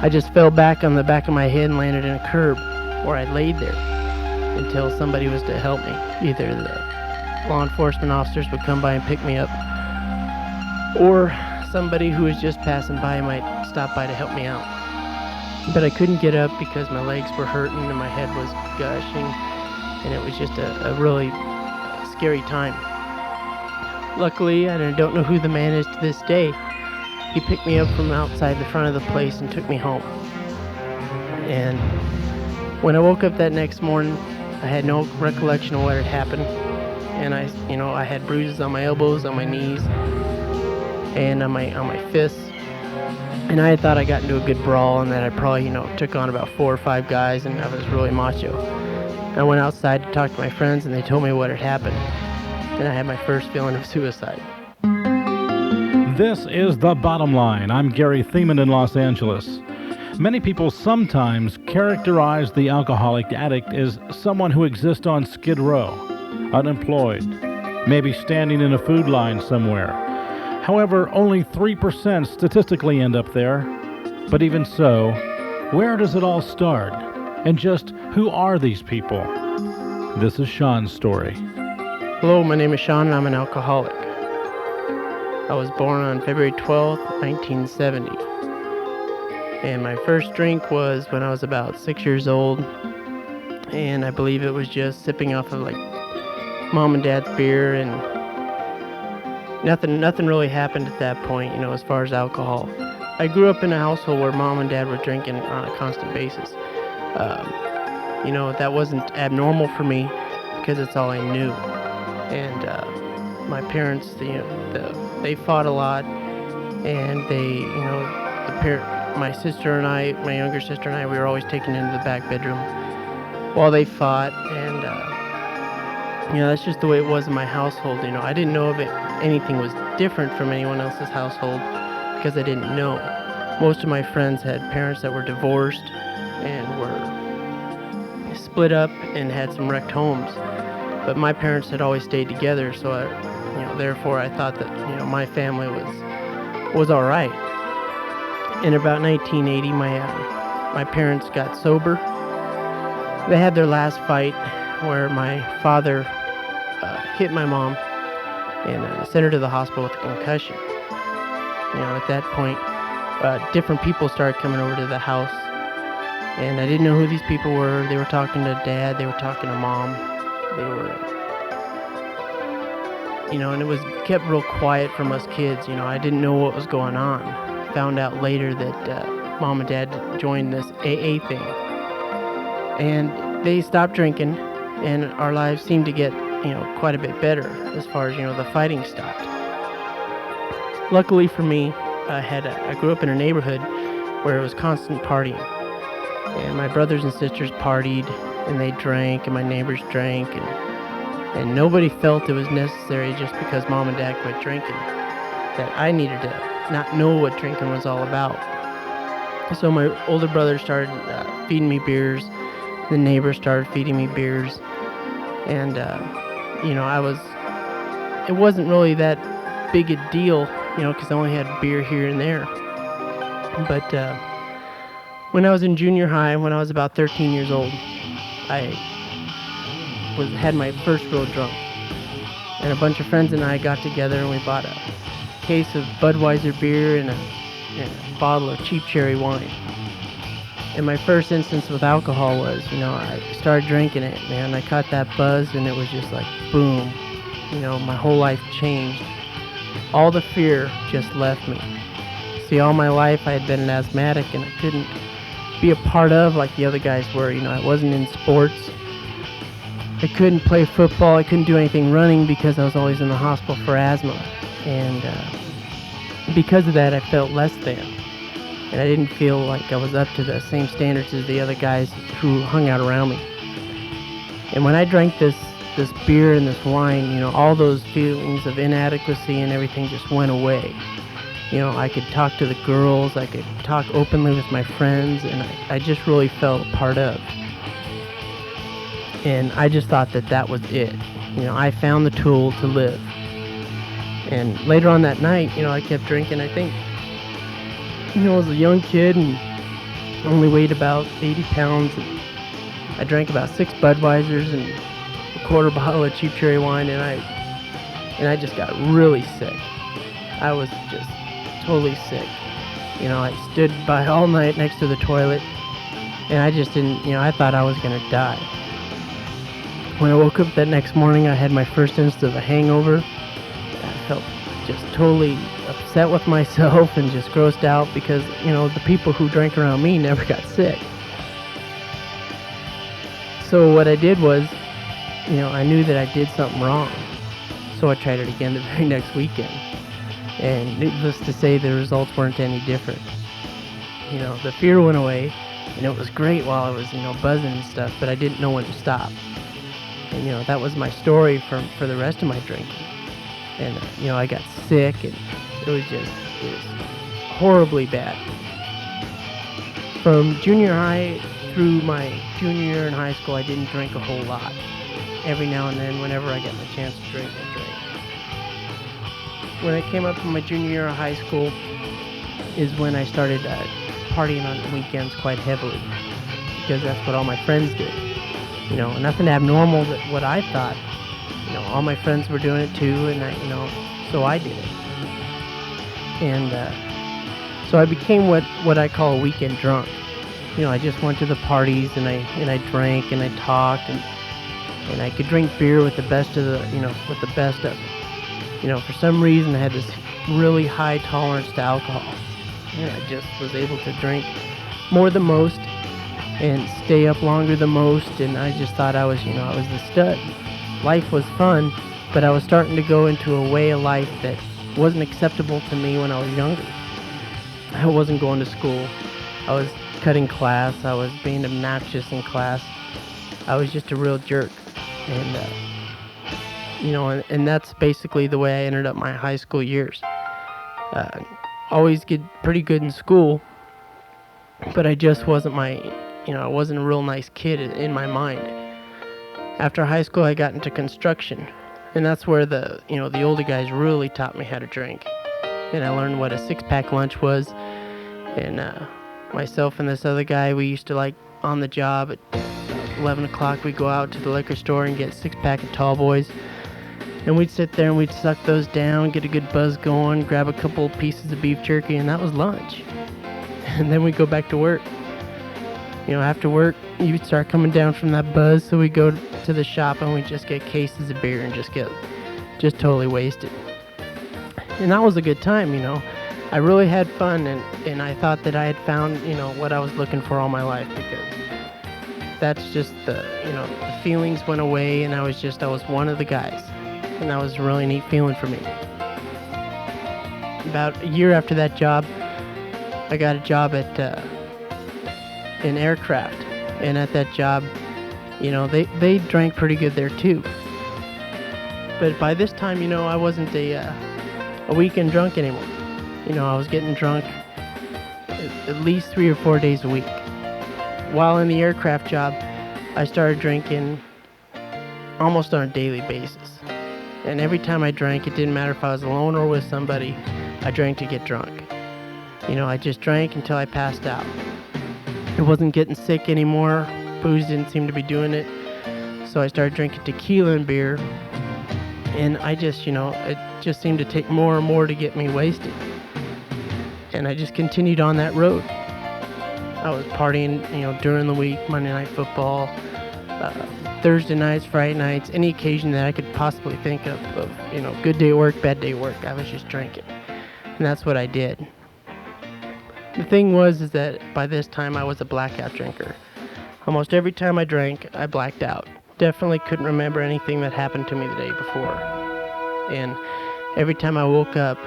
I just fell back on the back of my head and landed in a curb where I laid there until somebody was to help me. Either the law enforcement officers would come by and pick me up, or somebody who was just passing by might stop by to help me out. But I couldn't get up because my legs were hurting and my head was gushing, and it was just a really scary time. Luckily, and I don't know who the man is to this day, he picked me up from outside the front of the place and took me home. And when I woke up that next morning, I had no recollection of what had happened. And I had bruises on my elbows, on my knees, and on my fists. And I thought I got into a good brawl and that I probably, took on about 4 or 5 guys, and I was really macho. I went outside to talk to my friends, and they told me what had happened. And I had my first feeling of suicide. This is The Bottom Line. I'm Gary Thiemann in Los Angeles. Many people sometimes characterize the alcoholic addict as someone who exists on Skid Row, unemployed, maybe standing in a food line somewhere. However, only 3% statistically end up there. But even so, where does it all start? And just who are these people? This is Sean's story. Hello, my name is Sean and I'm an alcoholic. I was born on February 12th, 1970. And my first drink was when I was about 6 years old. And I believe it was just sipping off of like mom and dad's beer, and nothing really happened at that point, as far as alcohol. I grew up in a household where mom and dad were drinking on a constant basis. That wasn't abnormal for me because it's all I knew. And my parents, they fought a lot, and my sister and I, my younger sister and I, we were always taken into the back bedroom while they fought, and that's just the way it was in my household. I didn't know if anything was different from anyone else's household because I didn't know. Most of my friends had parents that were divorced and were split up and had some wrecked homes, but my parents had always stayed together, so therefore I thought that my family was all right. In about 1980, my parents got sober. They had their last fight where my father hit my mom and sent her to the hospital with a concussion. At that point, different people started coming over to the house, and I didn't know who these people were. They were talking to dad, they were talking to mom, they were, and it was kept real quiet from us kids. I didn't know what was going on. Found out later that mom and dad joined this AA thing, and they stopped drinking, and our lives seemed to get quite a bit better as far as the fighting stopped. Luckily for me, I grew up in a neighborhood where it was constant partying, and my brothers and sisters partied, and they drank, and my neighbors drank, and nobody felt it was necessary just because mom and dad quit drinking that I needed to not know what drinking was all about. So my older brother started feeding me beers, the neighbors started feeding me beers, and it wasn't really that big a deal, because I only had beer here and there. But when I was in junior high, when I was about 13 years old, I had my first real drunk, and a bunch of friends and I got together and we bought a case of Budweiser beer and a bottle of cheap cherry wine. And my first instance with alcohol was, I started drinking it, man. I caught that buzz, and it was just like, boom. My whole life changed. All the fear just left me. See, all my life I had been an asthmatic, and I couldn't be a part of like the other guys were. I wasn't in sports. I couldn't play football. I couldn't do anything running because I was always in the hospital for asthma. And because of that, I felt less than. And I didn't feel like I was up to the same standards as the other guys who hung out around me. And when I drank this beer and this wine, all those feelings of inadequacy and everything just went away. I could talk to the girls, I could talk openly with my friends, and I just really felt a part of. And I just thought that was it. I found the tool to live. And later on that night, I kept drinking. I think, I was a young kid, and Only weighed about 80 pounds. And I drank about 6 Budweisers and a quarter bottle of cheap cherry wine, and I just got really sick. I was just totally sick. I stood by all night next to the toilet, and I just didn't, I thought I was gonna die. When I woke up that next morning, I had my first instance of a hangover. I felt just totally upset with myself and just grossed out because, the people who drank around me never got sick. So what I did was, I knew that I did something wrong. So I tried it again the very next weekend. And needless to say, the results weren't any different. The fear went away, and it was great while I was, buzzing and stuff, but I didn't know when to stop. And, that was my story for the rest of my drinking. And, I got sick, and it was horribly bad. From junior high through my junior year in high school, I didn't drink a whole lot. Every now and then, whenever I got the chance to drink, I drank. When I came up to my junior year of high school is when I started partying on the weekends quite heavily, because that's what all my friends did. Nothing abnormal, but what I thought. All my friends were doing it too, and so I did it. And so I became what I call a weekend drunk. I just went to the parties and I drank and I talked and I could drink beer with the best of it. For some reason I had this really high tolerance to alcohol. And I just was able to drink more than most and stay up longer than most, and I just thought I was the stud. Life was fun, but I was starting to go into a way of life that wasn't acceptable to me when I was younger. I wasn't going to school. I was cutting class. I was being obnoxious in class. I was just a real jerk. And, and that's basically the way I ended up my high school years. Always get pretty good in school, but I just wasn't I wasn't a real nice kid in my mind. After high school, I got into construction, and that's where the older guys really taught me how to drink. And I learned what a six-pack lunch was. And myself and this other guy, we used to, on the job at 11 o'clock, we'd go out to the liquor store and get a six-pack of tall boys. And we'd sit there and we'd suck those down, get a good buzz going, grab a couple pieces of beef jerky, and that was lunch. And then we'd go back to work. After work, you'd start coming down from that buzz, so we'd go to the shop and we'd just get cases of beer and just totally wasted. And that was a good time, I really had fun, and I thought that I had found, what I was looking for all my life, because that's just the feelings went away, and I was one of the guys, and that was a really neat feeling for me. About a year after that job, I got a job at in aircraft, and at that job, they drank pretty good there too. But by this time, I wasn't a weekend drunk anymore. I was getting drunk at least 3 or 4 days a week. While in the aircraft job, I started drinking almost on a daily basis. And every time I drank, it didn't matter if I was alone or with somebody, I drank to get drunk. I just drank until I passed out. I wasn't getting sick anymore. Booze didn't seem to be doing it. So I started drinking tequila and beer. And I just, it just seemed to take more and more to get me wasted. And I just continued on that road. I was partying, during the week, Monday Night Football, Thursday nights, Friday nights, any occasion that I could possibly think of, good day work, bad day work. I was just drinking. And that's what I did. The thing is that by this time I was a blackout drinker. Almost every time I drank, I blacked out. Definitely couldn't remember anything that happened to me the day before. And every time I woke up,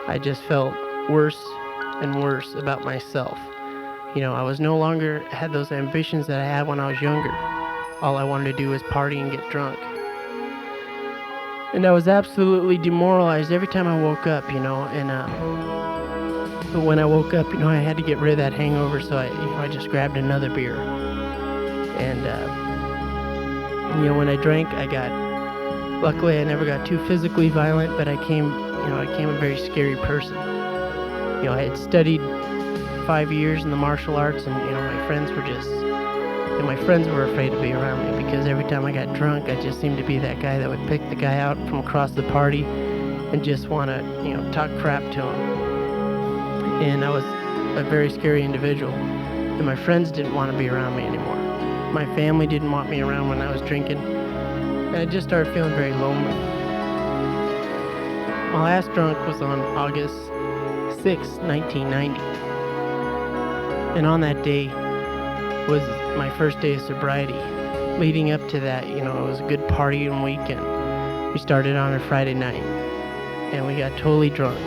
I just felt worse and worse about myself. I was no longer had those ambitions that I had when I was younger. All I wanted to do was party and get drunk. And I was absolutely demoralized every time I woke up, but when I woke up, I had to get rid of that hangover, so I just grabbed another beer. And, when I drank, luckily I never got too physically violent, but I became a very scary person. I had studied 5 years in the martial arts, and my friends were just, and my friends were afraid to be around me because every time I got drunk, I just seemed to be that guy that would pick the guy out from across the party and just want to, talk crap to him. And I was a very scary individual, and my friends didn't want to be around me anymore. My family didn't want me around when I was drinking, and I just started feeling very lonely. My last drunk was on August 6, 1990. And on that day was my first day of sobriety. Leading up to that, it was a good partying weekend. We started on a Friday night, and we got totally drunk.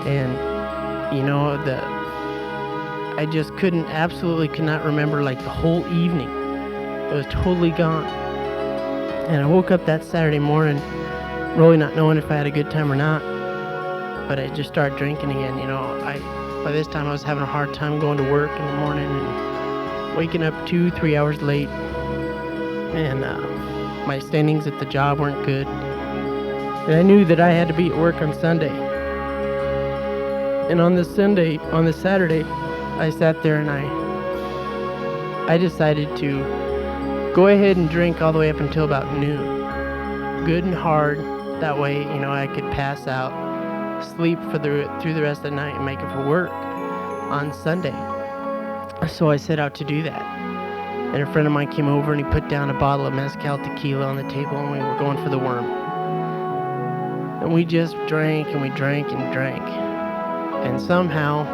And, I just absolutely could not remember like the whole evening. It was totally gone. And I woke up that Saturday morning really not knowing if I had a good time or not. But I just started drinking again. By this time I was having a hard time going to work in the morning and waking up 2-3 hours late. And my standings at the job weren't good. And I knew that I had to be at work on Sunday. And on this Saturday, I sat there and I decided to go ahead and drink all the way up until about noon. Good and hard. That way, I could pass out, sleep through the rest of the night, and make it for work on Sunday. So I set out to do that. And a friend of mine came over and he put down a bottle of mezcal tequila on the table, and we were going for the worm. And we just drank and we drank and drank. And somehow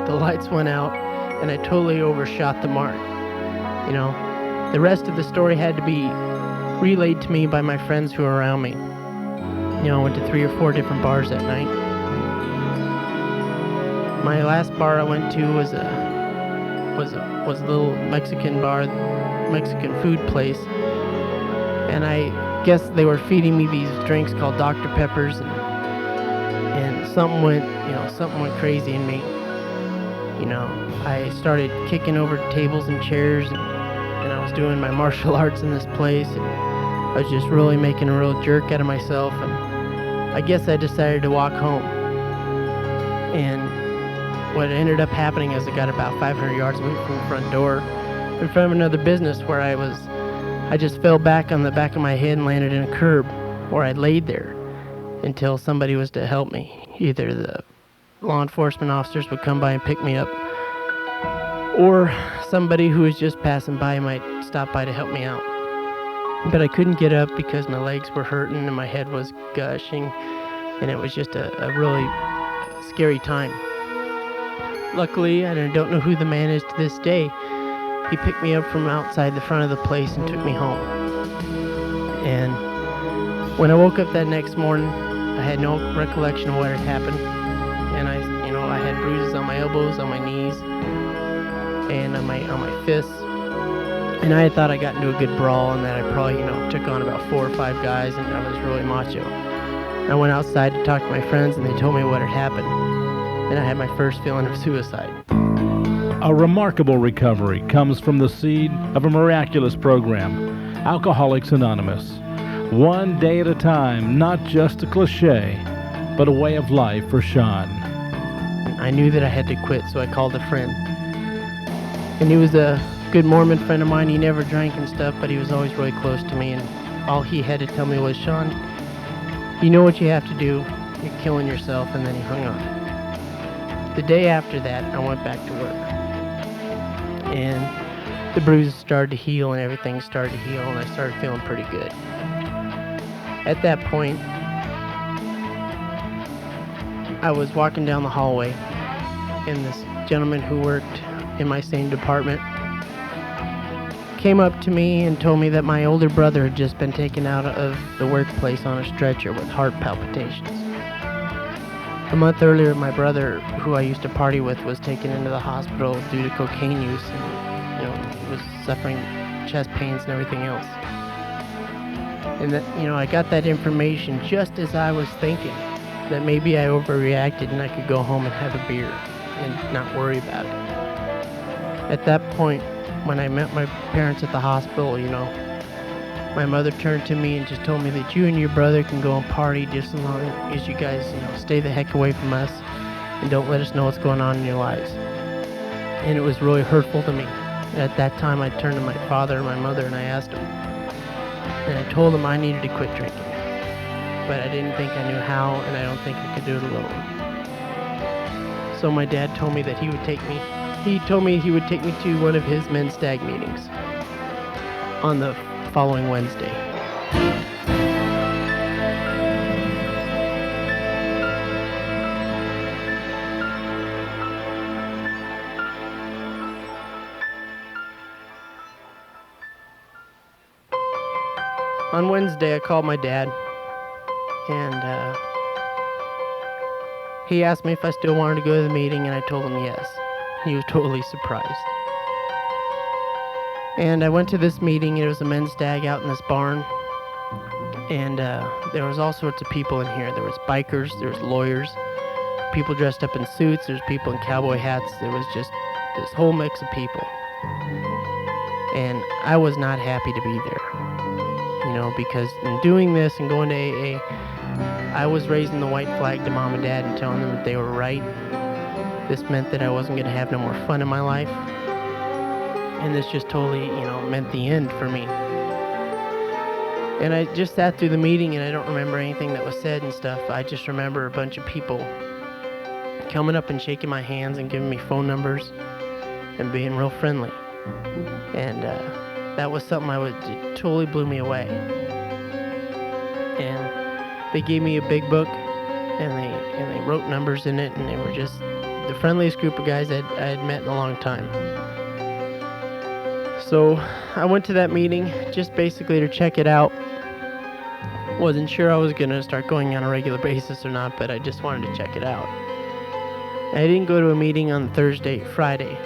the lights went out and I totally overshot the mark. The rest of the story had to be relayed to me by my friends who were around me. I went to 3 or 4 different bars that night. My last bar I went to was a little Mexican bar, Mexican food place, and I guess they were feeding me these drinks called Dr. Peppers, and something went crazy in me. I started kicking over tables and chairs, and I was doing my martial arts in this place, and I was just really making a real jerk out of myself, and I guess I decided to walk home. And what ended up happening is I got about 500 yards away from the front door, in front of another business where I just fell back on the back of my head and landed in a curb where I laid there until somebody was to help me. Either the law enforcement officers would come by and pick me up, or somebody who was just passing by might stop by to help me out. But I couldn't get up because my legs were hurting and my head was gushing, and it was just a really scary time. Luckily, and I don't know who the man is to this day, he picked me up from outside the front of the place and took me home. And when I woke up that next morning, I had no recollection of what had happened. And I had bruises on my elbows, on my knees, and on my fists. And I had thought I got into a good brawl and that I probably, took on about 4 or 5 guys, and I was really macho. I went outside to talk to my friends, and they told me what had happened. And I had my first feeling of suicide. A remarkable recovery comes from the seed of a miraculous program, Alcoholics Anonymous. One day at a time, not just a cliche, but a way of life for Sean. I knew that I had to quit, so I called a friend. And he was a good Mormon friend of mine. He never drank and stuff, but he was always really close to me. And all he had to tell me was, Sean, you know what you have to do. You're killing yourself. And then he hung up. The day after that, I went back to work. And the bruises started to heal and everything started to heal, and I started feeling pretty good. At that point, I was walking down the hallway, and this gentleman who worked in my same department came up to me and told me that my older brother had just been taken out of the workplace on a stretcher with heart palpitations. A month earlier, my brother, who I used to party with, was taken into the hospital due to cocaine use, and was suffering chest pains and everything else. And that, I got that information just as I was thinking that maybe I overreacted and I could go home and have a beer and not worry about it. At that point, when I met my parents at the hospital, my mother turned to me and just told me that you and your brother can go and party just as long as you guys, stay the heck away from us. and don't let us know what's going on in your lives. And it was really hurtful to me. At that time, I turned to my father and my mother and I asked them. And I told them I needed to quit drinking. But I didn't think I knew how, and I don't think I could do it alone. So my dad told me that he would take me. He told me he would take me to one of his men's stag meetings on the following Wednesday. On Wednesday, I called my dad, and he asked me if I still wanted to go to the meeting, and I told him yes. He was totally surprised. And I went to this meeting. It was a men's stag out in this barn, and there was all sorts of people in here. There was bikers, there was lawyers, people dressed up in suits, there's people in cowboy hats. There was just this whole mix of people. And I was not happy to be there, because in doing this and going to AA, I was raising the white flag to mom and dad and telling them that they were right. This meant that I wasn't going to have no more fun in my life. And this just totally, meant the end for me. And I just sat through the meeting, and I don't remember anything that was said and stuff. I just remember a bunch of people coming up and shaking my hands and giving me phone numbers and being real friendly. And that was something it totally blew me away. And they gave me a big book, and they wrote numbers in it, and they were just the friendliest group of guys I had met in a long time. So I went to that meeting just basically to check it out. Wasn't sure I was going to start going on a regular basis or not, but I just wanted to check it out. I didn't go to a meeting on Friday,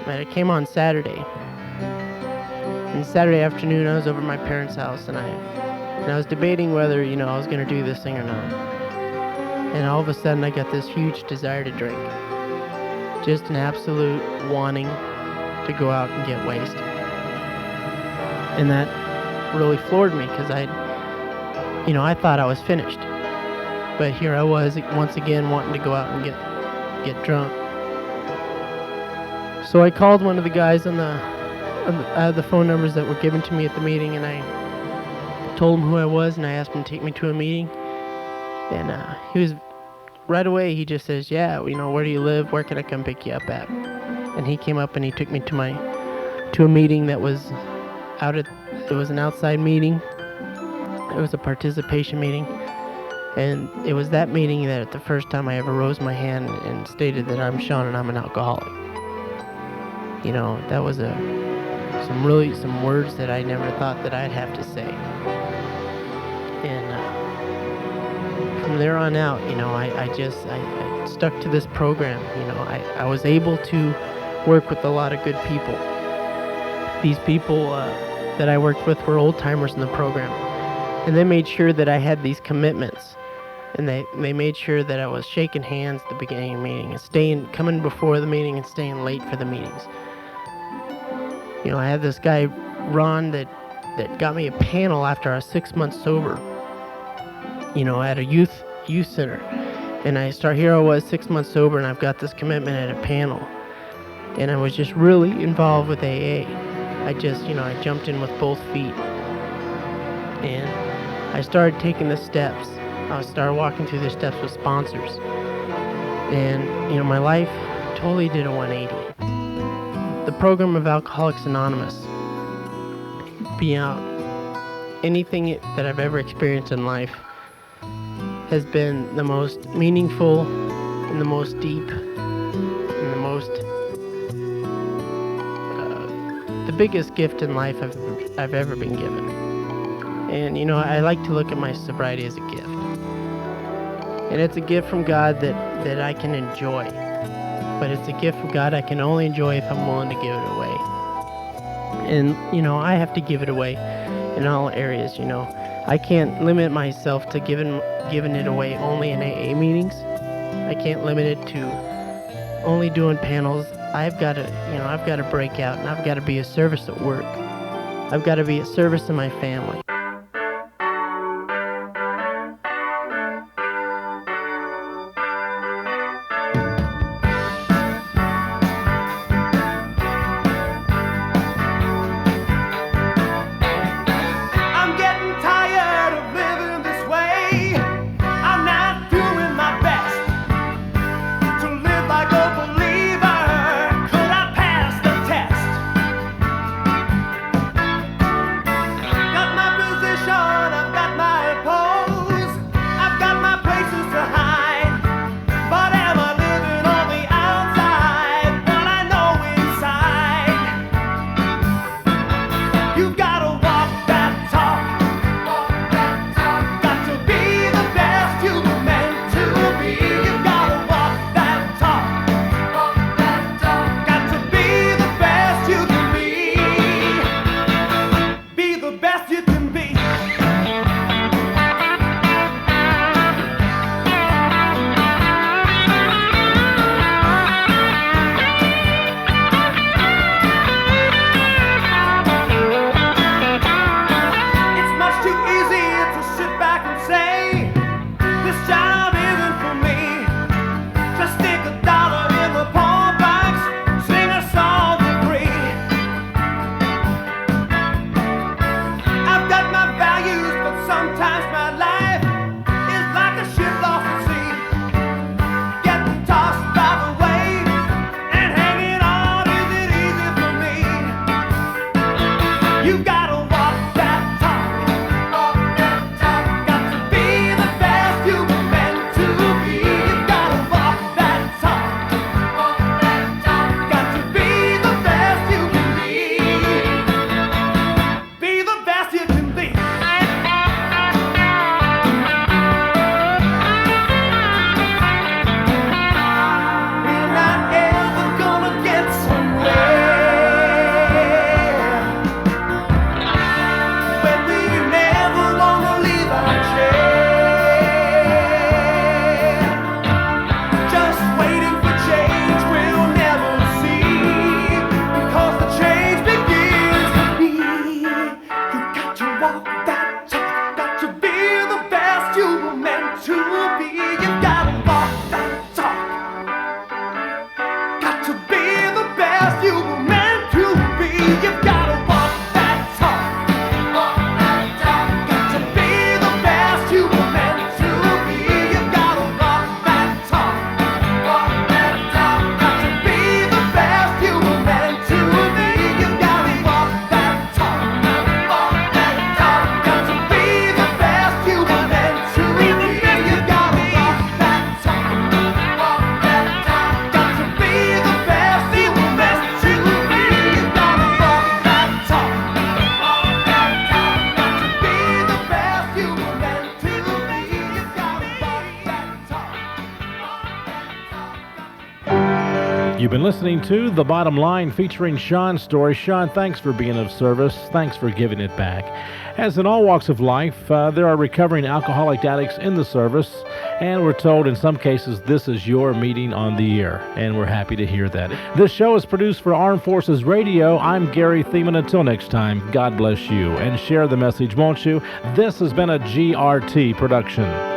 but I came on Saturday. And Saturday afternoon, I was over at my parents' house, and I was debating whether, I was going to do this thing or not. And all of a sudden, I got this huge desire to drink. Just an absolute wanting to go out and get wasted. And that really floored me, because I thought I was finished. But here I was, once again, wanting to go out and get drunk. So I called one of the guys on the phone numbers that were given to me at the meeting, and I told him who I was, and I asked him to take me to a meeting. And he was, right away, he just says, yeah, where do you live? Where can I come pick you up at? And he came up and he took me to a meeting that was it was an outside meeting. It was a participation meeting. And it was that meeting that the first time I ever rose my hand and stated that I'm Sean and I'm an alcoholic. That was some words that I never thought that I'd have to say. And from there on out, I stuck to this program. I was able to work with a lot of good people. These people that I worked with were old timers in the program, and they made sure that I had these commitments, and they made sure that I was shaking hands at the beginning of the meeting and coming before the meeting and staying late for the meetings. I had this guy, Ron, that got me a panel after I was 6 months sober, at a youth center. And here I was 6 months sober, and I've got this commitment at a panel. And I was just really involved with AA. I jumped in with both feet. And I started taking the steps. I started walking through the steps with sponsors. And, my life totally did a 180. The program of Alcoholics Anonymous, beyond anything that I've ever experienced in life, has been the most meaningful and the most deep and the biggest gift in life I've ever been given. And I like to look at my sobriety as a gift, and it's a gift from God that I can enjoy, but it's a gift from God I can only enjoy if I'm willing to give it away. And I have to give it away in all areas. I can't limit myself to giving it away only in AA meetings. I can't limit it to only doing panels. I've got to break out, and I've got to be a service at work. I've got to be a service to my family. You've been listening to The Bottom Line featuring Sean's story. Sean, thanks for being of service. Thanks for giving it back. As in all walks of life, there are recovering alcoholic addicts in the service, and we're told in some cases this is your meeting on the air, and we're happy to hear that. This show is produced for Armed Forces Radio. I'm Gary Thiemann. Until next time, God bless you, and share the message, won't you? This has been a GRT production.